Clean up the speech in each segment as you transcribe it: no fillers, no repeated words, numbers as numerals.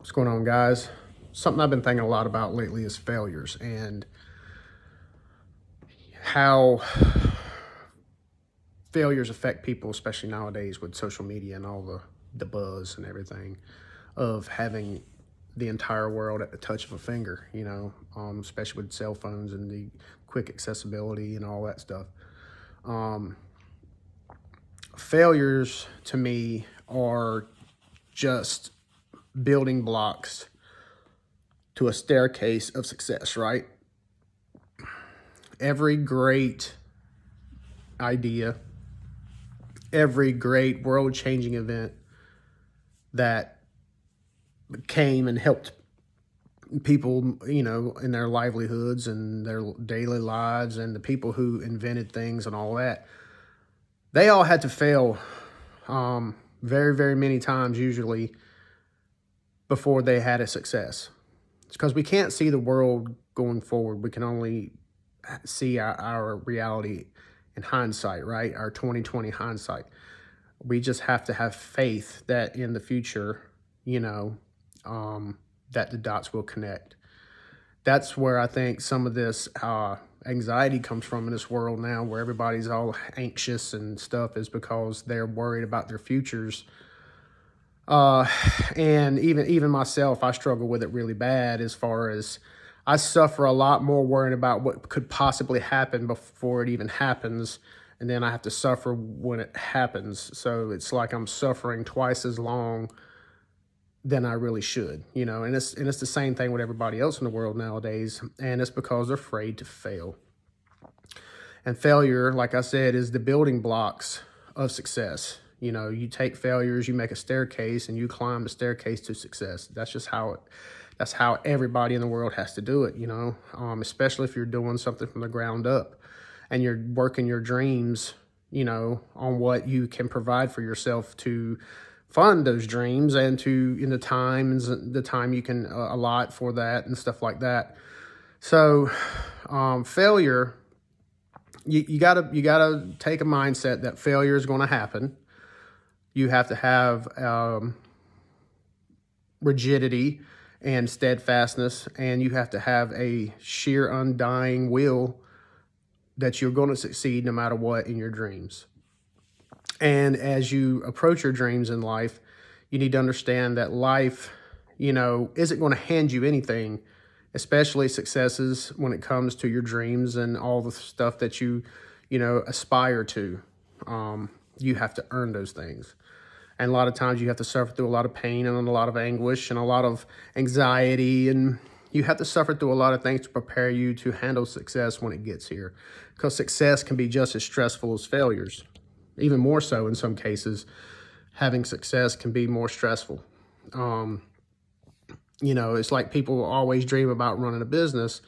What's going on, guys? Something I've been thinking a lot about lately is failures and how failures affect people, especially nowadays with social media and all the buzz and everything of having the entire world at the touch of a finger, especially with cell phones and the quick accessibility and all that stuff. Failures to me are just building blocks to a staircase of success, right? Every great idea, every great world changing event that came and helped people, in their livelihoods and their daily lives, and the people who invented things and all that, they all had to fail very, very many times, usually, before they had a success. It's because we can't see the world going forward. We can only see our reality in hindsight, right? Our 2020 hindsight. We just have to have faith that in the future, that the dots will connect. That's where I think some of this anxiety comes from in this world now, where everybody's all anxious and stuff, is because they're worried about their futures. And even myself, I struggle with it really bad, as far as I suffer a lot more worrying about what could possibly happen before it even happens. And then I have to suffer when it happens. So it's like I'm suffering twice as long than I really should, and it's the same thing with everybody else in the world nowadays. And it's because they're afraid to fail. And failure, like I said, is the building blocks of success. You take failures, you make a staircase, and you climb the staircase to success. That's how everybody in the world has to do it, especially if you're doing something from the ground up and you're working your dreams, on what you can provide for yourself to fund those dreams, and in the time you can allot for that and stuff like that. So failure, you gotta take a mindset that failure is going to happen. You have to have rigidity and steadfastness, and you have to have a sheer undying will that you're going to succeed no matter what in your dreams. And as you approach your dreams in life, you need to understand that life, isn't going to hand you anything, especially successes when it comes to your dreams and all the stuff that you aspire to. You have to earn those things. And a lot of times you have to suffer through a lot of pain and a lot of anguish and a lot of anxiety, and you have to suffer through a lot of things to prepare you to handle success when it gets here. Because success can be just as stressful as failures. Even more so in some cases. Having success can be more stressful. It's like people always dream about running a business.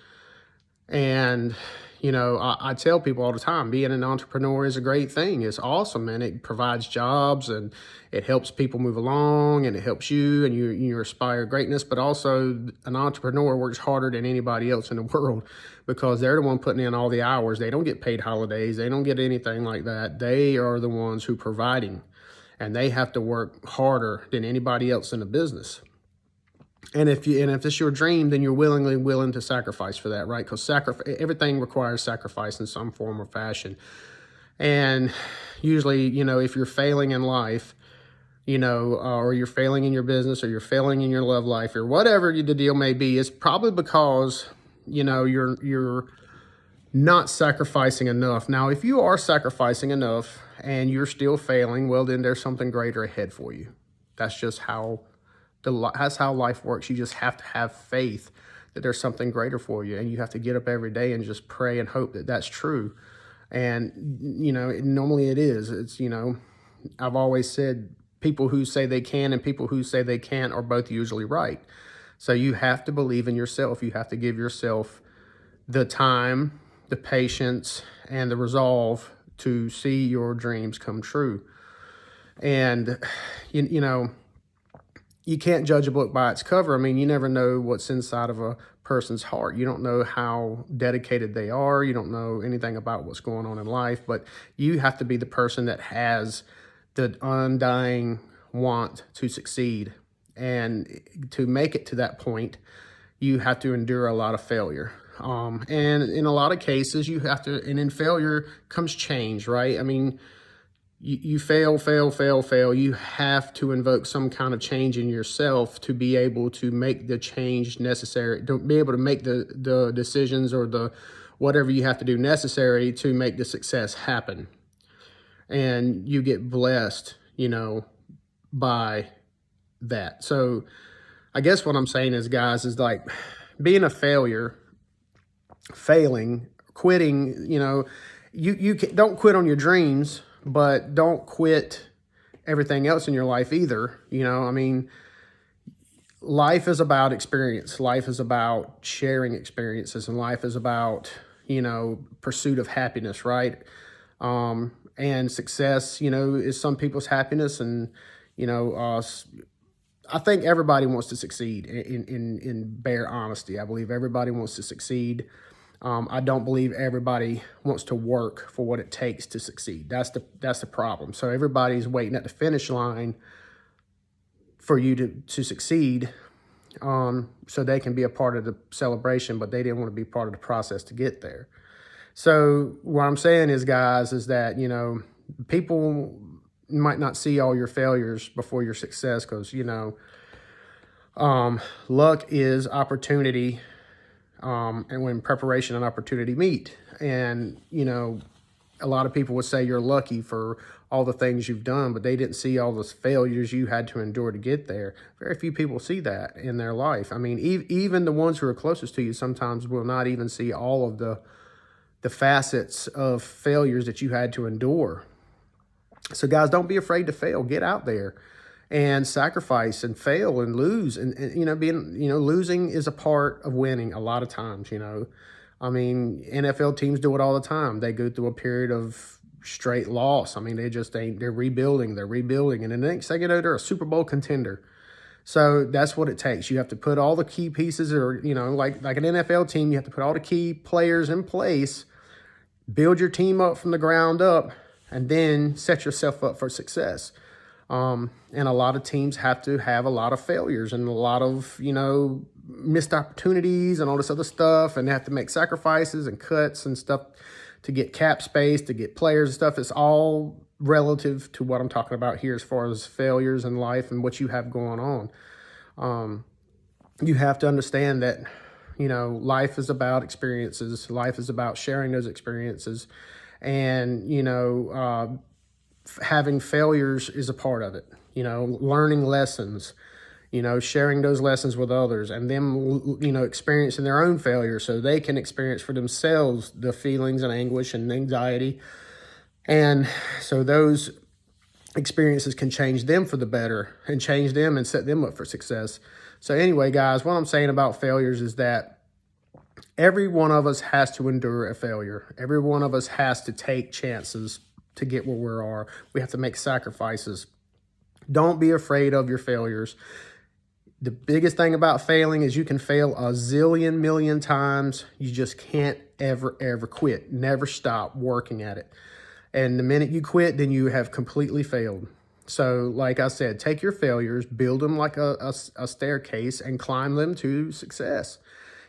And, I tell people all the time, being an entrepreneur is a great thing. It's awesome, and it provides jobs, and it helps people move along, and it helps you, and you aspire greatness. But also, an entrepreneur works harder than anybody else in the world, because they're the one putting in all the hours. They don't get paid holidays. They don't get anything like that. They are the ones who are providing, and they have to work harder than anybody else in the business. And if it's your dream, then you're willing to sacrifice for that, right? Because everything requires sacrifice in some form or fashion. And usually, if you're failing in life, or you're failing in your business, or you're failing in your love life, or whatever the deal may be, it's probably because, you're not sacrificing enough. Now, if you are sacrificing enough and you're still failing, well, then there's something greater ahead for you. That's just how life works. You just have to have faith that there's something greater for you, and you have to get up every day and just pray and hope that that's true. And normally it is. It's I've always said, people who say they can and people who say they can't are both usually right. So you have to believe in yourself. You have to give yourself the time, the patience, and the resolve to see your dreams come true. And you can't judge a book by its cover. I mean, you never know what's inside of a person's heart. You don't know how dedicated they are. You don't know anything about what's going on in life, but you have to be the person that has the undying want to succeed And to make it to that point, you have to endure a lot of failure. And in a lot of cases, you have to, and in failure comes change, right? I mean, you fail. You have to invoke some kind of change in yourself to be able to make the change necessary, to be able to make the decisions or the whatever you have to do necessary to make the success happen. And you get blessed, by that. So I guess what I'm saying is, guys, is like being a failure, failing, quitting, you don't quit on your dreams, but don't quit everything else in your life either. I mean, life is about experience. Life is about sharing experiences, and life is about, pursuit of happiness, right? And success, is some people's happiness. And, I think everybody wants to succeed in bare honesty. I believe everybody wants to succeed. I don't believe everybody wants to work for what it takes to succeed. That's the problem. So everybody's waiting at the finish line for you to succeed, so they can be a part of the celebration, but they didn't want to be part of the process to get there. So what I'm saying is, guys, is that, people might not see all your failures before your success, because, luck is opportunity, and when preparation and opportunity meet. And, a lot of people would say you're lucky for all the things you've done, but they didn't see all the failures you had to endure to get there. Very few people see that in their life. I mean, even the ones who are closest to you sometimes will not even see all of the facets of failures that you had to endure. So guys, don't be afraid to fail. Get out there and sacrifice and fail and lose. And losing is a part of winning a lot of times, I mean, NFL teams do it all the time. They go through a period of straight loss. I mean, they're rebuilding. And the next thing you know, they're a Super Bowl contender. So that's what it takes. You have to put all the key pieces, or, like an NFL team, you have to put all the key players in place, build your team up from the ground up, and then set yourself up for success. And a lot of teams have to have a lot of failures and a lot of, missed opportunities and all this other stuff, and they have to make sacrifices and cuts and stuff to get cap space, to get players and stuff. It's all relative to what I'm talking about here as far as failures in life and what you have going on. You have to understand that, life is about experiences. Life is about sharing those experiences. And, having failures is a part of it, learning lessons, sharing those lessons with others, and them, experiencing their own failures so they can experience for themselves the feelings and anguish and anxiety. And so those experiences can change them for the better and change them and set them up for success. So anyway, guys, what I'm saying about failures is that every one of us has to endure a failure. Every one of us has to take chances to get where we are. We have to make sacrifices. Don't be afraid of your failures. The biggest thing about failing is you can fail a zillion million times. You just can't ever quit. Never stop working at it. And the minute you quit, then you have completely failed. So like I said, take your failures, build them like a staircase, and climb them to success.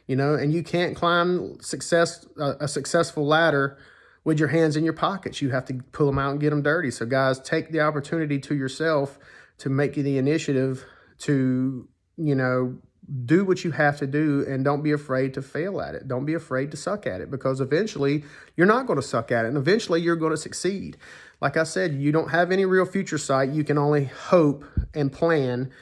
And you can't climb a successful ladder with your hands in your pockets. You have to pull them out and get them dirty. So guys, take the opportunity to yourself to make the initiative to, do what you have to do, and don't be afraid to fail at it. Don't be afraid to suck at it, because eventually you're not going to suck at it, and eventually you're going to succeed. Like I said, you don't have any real future sight. You can only hope and plan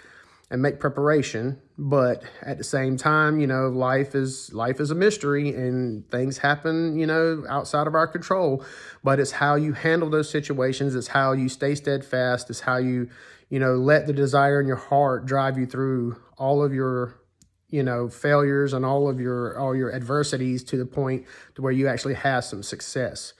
and make preparation. But at the same time, life is a mystery, and things happen, outside of our control. But it's how you handle those situations. It's how you stay steadfast. It's how you, let the desire in your heart drive you through all of your, failures and all your adversities to the point to where you actually have some success.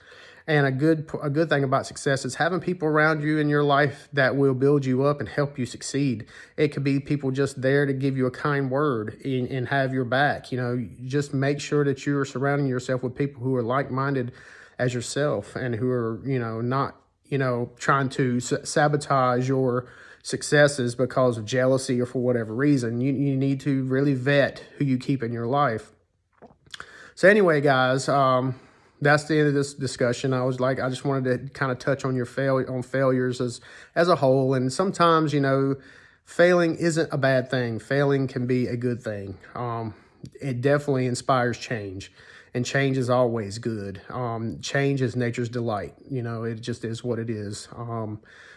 And a good thing about success is having people around you in your life that will build you up and help you succeed. It could be people just there to give you a kind word and have your back. Just make sure that you're surrounding yourself with people who are like-minded as yourself, and who are, not, trying to sabotage your successes because of jealousy or for whatever reason. You need to really vet who you keep in your life. So anyway, guys, that's the end of this discussion. I just wanted to kind of touch on failures as a whole. And sometimes, failing isn't a bad thing. Failing can be a good thing. It definitely inspires change, and change is always good. Change is nature's delight. It just is what it is.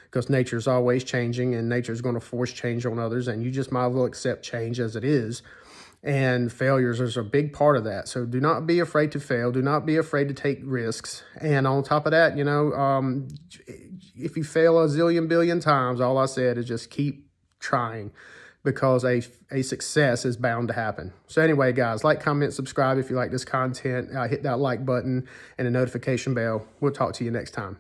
Because nature is always changing, and nature is going to force change on others, and you just might as well accept change as it is. And failures is a big part of that. So do not be afraid to fail. Do not be afraid to take risks. And on top of that, if you fail a zillion billion times, all I said is just keep trying, because a success is bound to happen. So anyway, guys, like, comment, subscribe if you like this content. Hit that like button and the notification bell. We'll talk to you next time.